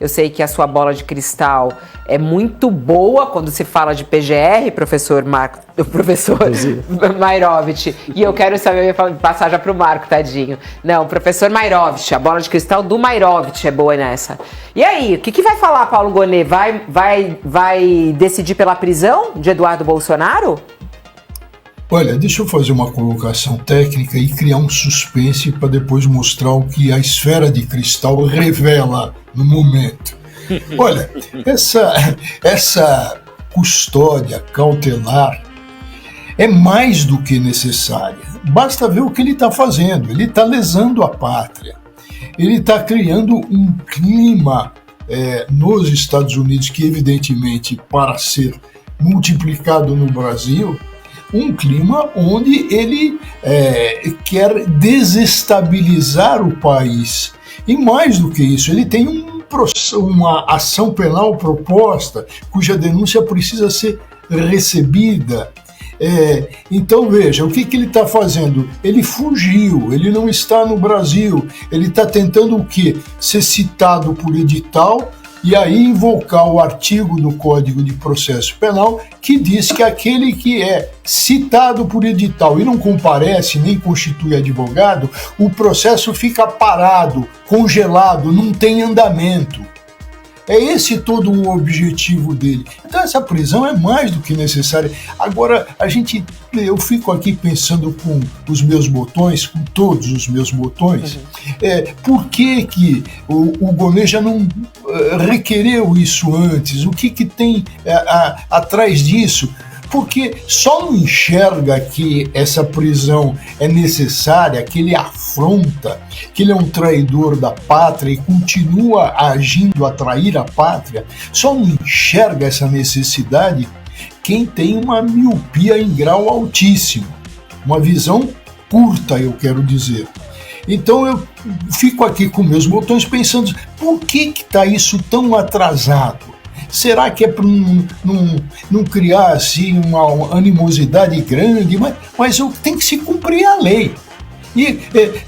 Eu sei que a sua bola de cristal é muito boa quando se fala de PGR, professor Mairovich. E eu quero saber, eu ia passar já para o Marco, tadinho. Não, professor Mairovich, a bola de cristal do Mairovich é boa nessa. E aí, o que vai falar Paulo Gonet? Vai decidir pela prisão de Eduardo Bolsonaro? Olha, deixa eu fazer uma colocação técnica e criar um suspense para depois mostrar o que a esfera de cristal revela no momento. Olha, essa custódia cautelar é mais do que necessária. Basta ver o que ele está fazendo. Ele está lesando a pátria. Ele está criando um clima nos Estados Unidos que, evidentemente, para ser multiplicado no Brasil, um clima onde ele quer desestabilizar o país. E mais do que isso, ele tem uma ação penal proposta, cuja denúncia precisa ser recebida. Então veja, o que ele está fazendo? Ele fugiu, ele não está no Brasil, ele está tentando o quê? Ser citado por edital e aí invocar o artigo do Código de Processo Penal que diz que aquele que é citado por edital e não comparece nem constitui advogado, o processo fica parado, congelado, não tem andamento. É esse todo o objetivo dele. Então essa prisão é mais do que necessária. Agora, eu fico aqui pensando com os meus botões, com todos os meus botões, por que o Gonet já não requereu isso antes? O que tem atrás disso? Porque só não enxerga que essa prisão é necessária, que ele afronta, que ele é um traidor da pátria e continua agindo a trair a pátria, só não enxerga essa necessidade quem tem uma miopia em grau altíssimo, uma visão curta, eu quero dizer. Então eu fico aqui com meus botões pensando, por que está isso tão atrasado? Será que é para não criar assim, uma animosidade grande? Mas tem que se cumprir a lei. E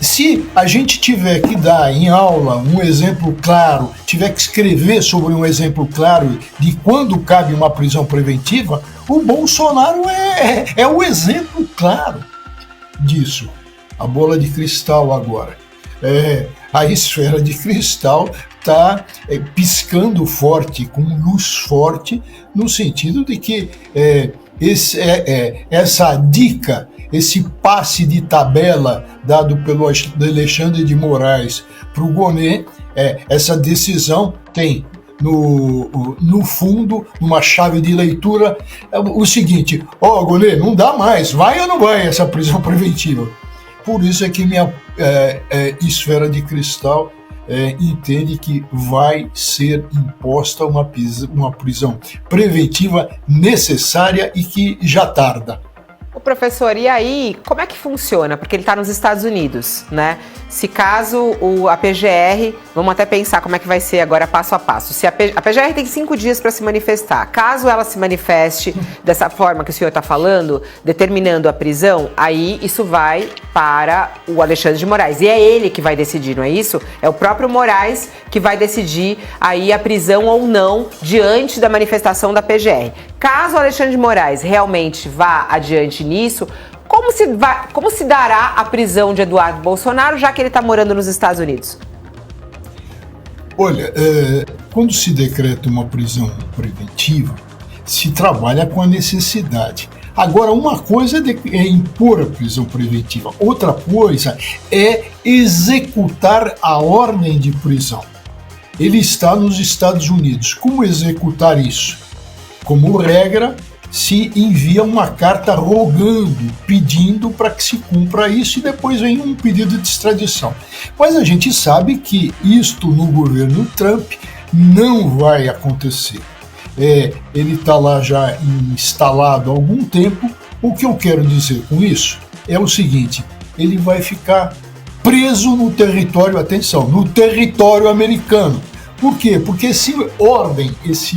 se a gente tiver que dar em aula um exemplo claro, tiver que escrever sobre um exemplo claro de quando cabe uma prisão preventiva, o Bolsonaro é o exemplo claro disso. A bola de cristal agora. A esfera de cristal está piscando forte, com luz forte, no sentido de que essa dica, esse passe de tabela dado pelo Alexandre de Moraes para o Gonet, essa decisão tem no fundo, numa chave de leitura, o seguinte: Gonet, não dá mais, vai ou não vai essa prisão preventiva? Por isso é que minha esfera de cristal entende que vai ser imposta uma prisão preventiva necessária e que já tarda. O professor, e aí, como é que funciona? Porque ele está nos Estados Unidos, né? Se caso a PGR, vamos até pensar como é que vai ser agora passo a passo. Se a PGR tem 5 dias para se manifestar, caso ela se manifeste dessa forma que o senhor está falando, determinando a prisão, aí isso vai para o Alexandre de Moraes. E é ele que vai decidir, não é isso? É o próprio Moraes que vai decidir aí a prisão ou não diante da manifestação da PGR. Caso o Alexandre de Moraes realmente vá adiante nisso, como se dará a prisão de Eduardo Bolsonaro, já que ele está morando nos Estados Unidos? Olha, quando se decreta uma prisão preventiva, se trabalha com a necessidade. Agora, uma coisa é impor a prisão preventiva, outra coisa é executar a ordem de prisão. Ele está nos Estados Unidos. Como executar isso? Como regra, se envia uma carta rogando, pedindo para que se cumpra isso, e depois vem um pedido de extradição. Mas a gente sabe que isto no governo Trump não vai acontecer. Ele está lá já instalado há algum tempo. O que eu quero dizer com isso é o seguinte: ele vai ficar preso no território, atenção, no território americano. Por quê? Porque esse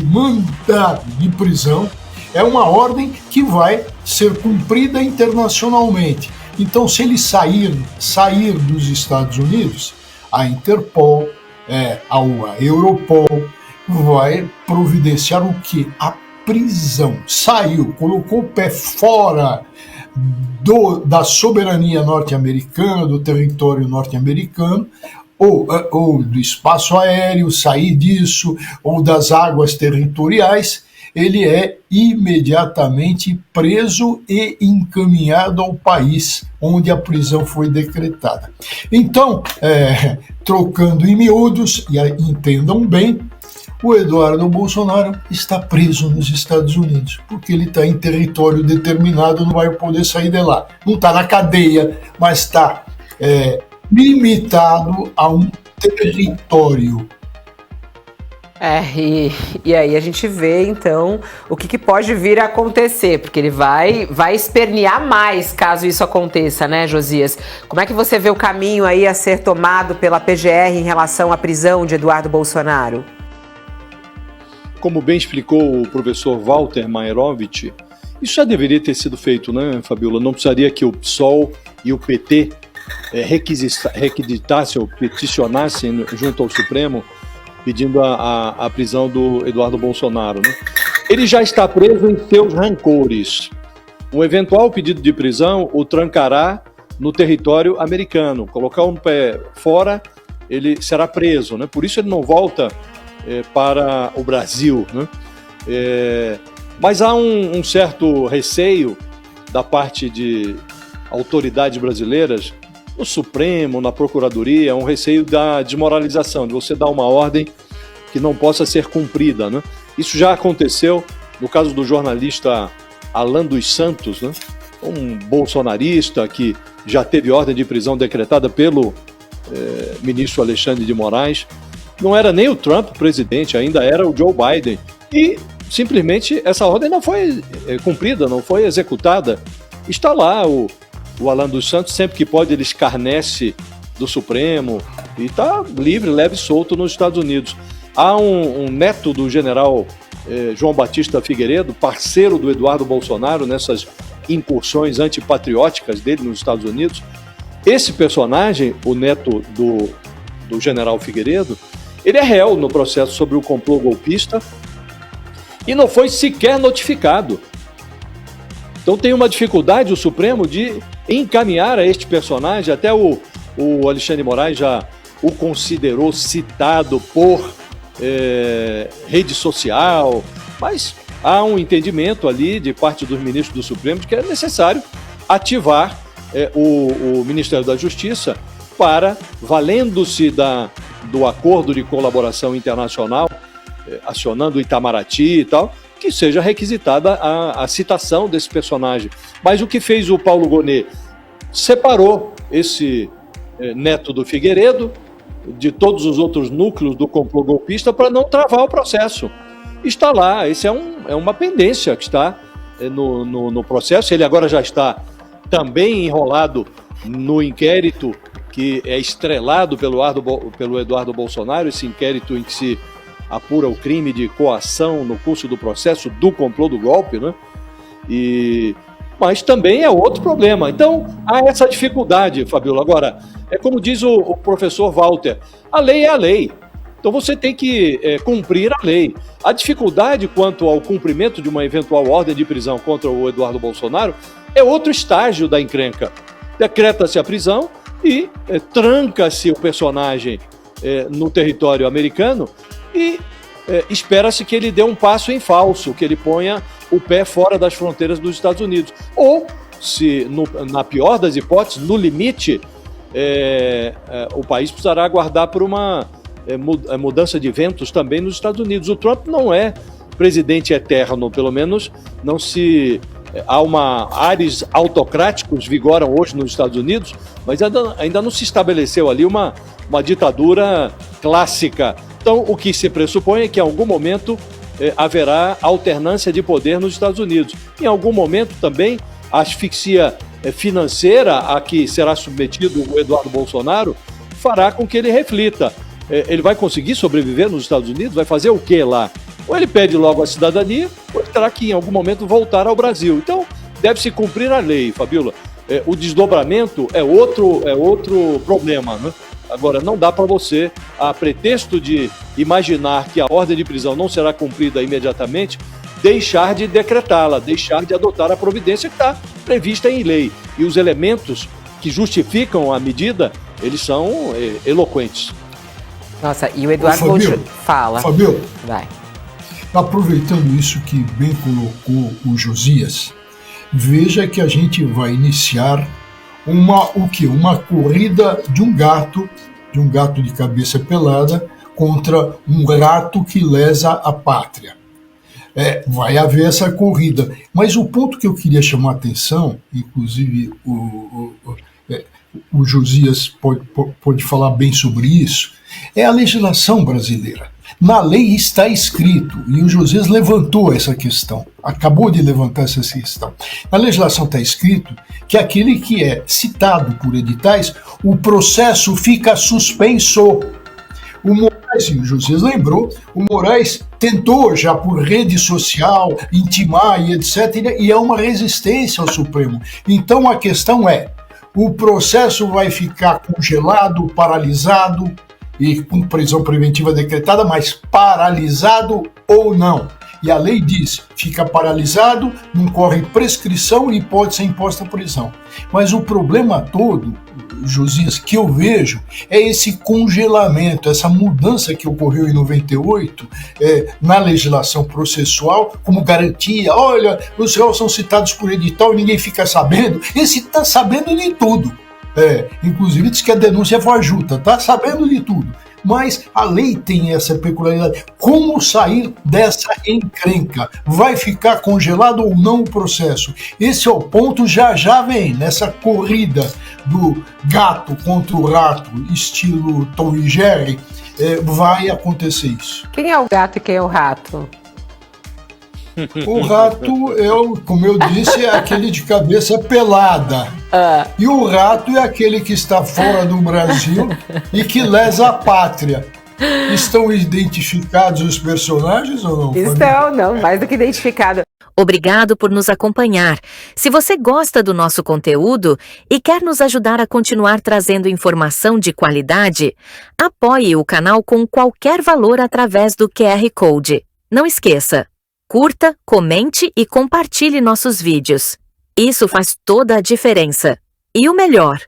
mandado de prisão é uma ordem que vai ser cumprida internacionalmente. Então, se ele sair dos Estados Unidos, a Interpol, a Europol, vai providenciar o quê? A prisão. Saiu, colocou o pé fora da soberania norte-americana, do território norte-americano, ou do espaço aéreo, sair disso, ou das águas territoriais, ele é imediatamente preso e encaminhado ao país onde a prisão foi decretada. Então, trocando em miúdos, e entendam bem, o Eduardo Bolsonaro está preso nos Estados Unidos, porque ele está em território determinado, não vai poder sair de lá. Não está na cadeia, mas está limitado a um território. E aí a gente vê, então, o que pode vir a acontecer, porque ele vai espernear mais caso isso aconteça, né, Josias? Como é que você vê o caminho aí a ser tomado pela PGR em relação à prisão de Eduardo Bolsonaro? Como bem explicou o professor Walter Maerovitch, isso já deveria ter sido feito, né, Fabiola? Não precisaria que o PSOL e o PT requisitassem ou peticionassem junto ao Supremo pedindo a prisão do Eduardo Bolsonaro, né? Ele já está preso em seus rancores. Um eventual pedido de prisão o trancará no território americano. Colocar um pé fora, ele será preso, né? Por isso ele não volta para o Brasil, né? Mas há um certo receio da parte de autoridades brasileiras, no Supremo, na Procuradoria, um receio da desmoralização, de você dar uma ordem que não possa ser cumprida, né? Isso já aconteceu no caso do jornalista Alan dos Santos, né? Um bolsonarista que já teve ordem de prisão decretada pelo ministro Alexandre de Moraes. Não era nem o Trump presidente, ainda era o Joe Biden. E simplesmente essa ordem não foi cumprida, não foi executada. Está lá o Alan dos Santos, sempre que pode ele escarnece do Supremo e está livre, leve e solto nos Estados Unidos. Há um neto do general João Batista Figueiredo, parceiro do Eduardo Bolsonaro nessas incursões antipatrióticas dele nos Estados Unidos. Esse personagem, o neto do general Figueiredo, ele é réu no processo sobre o complô golpista e não foi sequer notificado. Então tem uma dificuldade o Supremo de encaminhar a este personagem, até o Alexandre de Moraes já o considerou citado por rede social, mas há um entendimento ali de parte dos ministros do Supremo de que é necessário ativar o Ministério da Justiça para, valendo-se do acordo de colaboração internacional, acionando o Itamaraty e tal, que seja requisitada a citação desse personagem. Mas o que fez o Paulo Gonet? Separou esse neto do Figueiredo de todos os outros núcleos do complô golpista para não travar o processo. Está lá, esse é uma pendência que está no processo. Ele agora já está também enrolado no inquérito que é estrelado pelo Eduardo Bolsonaro, esse inquérito em que se apura o crime de coação no curso do processo do complô do golpe, né? Mas também é outro problema. Então, há essa dificuldade, Fabiola. Agora, é como diz o professor Walter, a lei é a lei. Então você tem que cumprir a lei. A dificuldade quanto ao cumprimento de uma eventual ordem de prisão contra o Eduardo Bolsonaro é outro estágio da encrenca. Decreta-se a prisão e tranca-se o personagem no território americano e espera-se que ele dê um passo em falso, que ele ponha o pé fora das fronteiras dos Estados Unidos. Ou, se na pior das hipóteses, no limite, o país precisará aguardar por uma mudança de ventos também nos Estados Unidos. O Trump não é presidente eterno, pelo menos não se... ares autocráticos vigoram hoje nos Estados Unidos, mas ainda não se estabeleceu ali uma ditadura clássica. Então, o que se pressupõe é que em algum momento haverá alternância de poder nos Estados Unidos. Em algum momento também a asfixia financeira a que será submetido o Eduardo Bolsonaro fará com que ele reflita. Ele vai conseguir sobreviver nos Estados Unidos? Vai fazer o quê lá? Ou ele pede logo a cidadania, ou ele terá que em algum momento voltar ao Brasil. Então, deve-se cumprir a lei, Fabiola. O desdobramento é outro problema, né? Agora, não dá para você, a pretexto de imaginar que a ordem de prisão não será cumprida imediatamente, deixar de decretá-la, deixar de adotar a providência que está prevista em lei. E os elementos que justificam a medida, eles são eloquentes. Nossa, e o Eduardo fala. Fabio, vai. Aproveitando isso que bem colocou o Josias, veja que a gente vai iniciar uma corrida de um gato de cabeça pelada contra um rato que lesa a pátria. Vai haver essa corrida. Mas o ponto que eu queria chamar a atenção, inclusive o Josias pode falar bem sobre isso, é a legislação brasileira. Na lei está escrito, e o Josias levantou essa questão, acabou de levantar essa questão. Na legislação está escrito que aquele que é citado por editais, o processo fica suspenso. O Moraes, e o Josias lembrou, o Moraes tentou já por rede social, intimar e etc., e é uma resistência ao Supremo. Então a questão é, o processo vai ficar congelado, paralisado, e com prisão preventiva decretada, mas paralisado ou não. E a lei diz, fica paralisado, não corre prescrição e pode ser imposta prisão. Mas o problema todo, Josias, que eu vejo, é esse congelamento, essa mudança que ocorreu em 98 na legislação processual, como garantia, olha, os réus são citados por edital e ninguém fica sabendo. Esse está sabendo de tudo. Inclusive diz que a denúncia foi fajuta, está sabendo de tudo. Mas a lei tem essa peculiaridade. Como sair dessa encrenca? Vai ficar congelado ou não o processo? Esse é o ponto, já vem nessa corrida do gato contra o rato, estilo Tom e Jerry, vai acontecer isso. Quem é o gato e quem é o rato? O rato, como eu disse, é aquele de cabeça pelada. E o rato é aquele que está fora do Brasil e que lesa a pátria. Estão identificados os personagens ou não? Estão, não, mais do que identificado. Obrigado por nos acompanhar. Se você gosta do nosso conteúdo e quer nos ajudar a continuar trazendo informação de qualidade, apoie o canal com qualquer valor através do QR Code. Não esqueça, curta, comente e compartilhe nossos vídeos. Isso faz toda a diferença. E o melhor,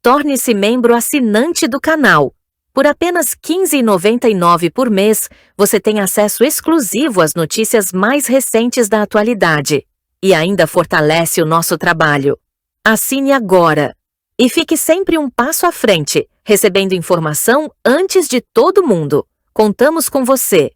torne-se membro assinante do canal. Por apenas R$ 15,99 por mês, você tem acesso exclusivo às notícias mais recentes da atualidade e ainda fortalece o nosso trabalho. Assine agora e fique sempre um passo à frente, recebendo informação antes de todo mundo. Contamos com você!